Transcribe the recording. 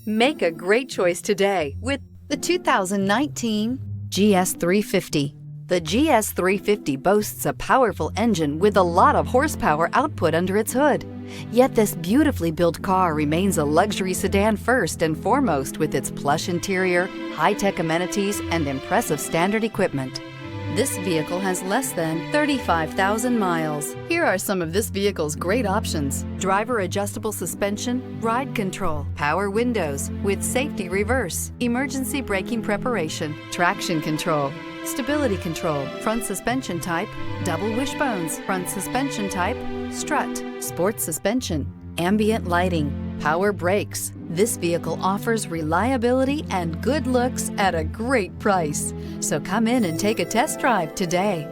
Make a great choice today with the 2019 GS 350. The GS 350 boasts a powerful engine with a lot of horsepower output under its hood. Yet this beautifully built car remains a luxury sedan first and foremost with its plush interior, high-tech amenities, and impressive standard equipment. This vehicle has less than 35,000 miles. Here are some of this vehicle's great options: driver adjustable suspension, ride control, power windows with safety reverse, emergency braking preparation, traction control, stability control, front suspension type, double wishbones, front suspension type, strut, sports suspension, ambient lighting, power brakes. This vehicle offers reliability and good looks at a great price. So come in and take a test drive today.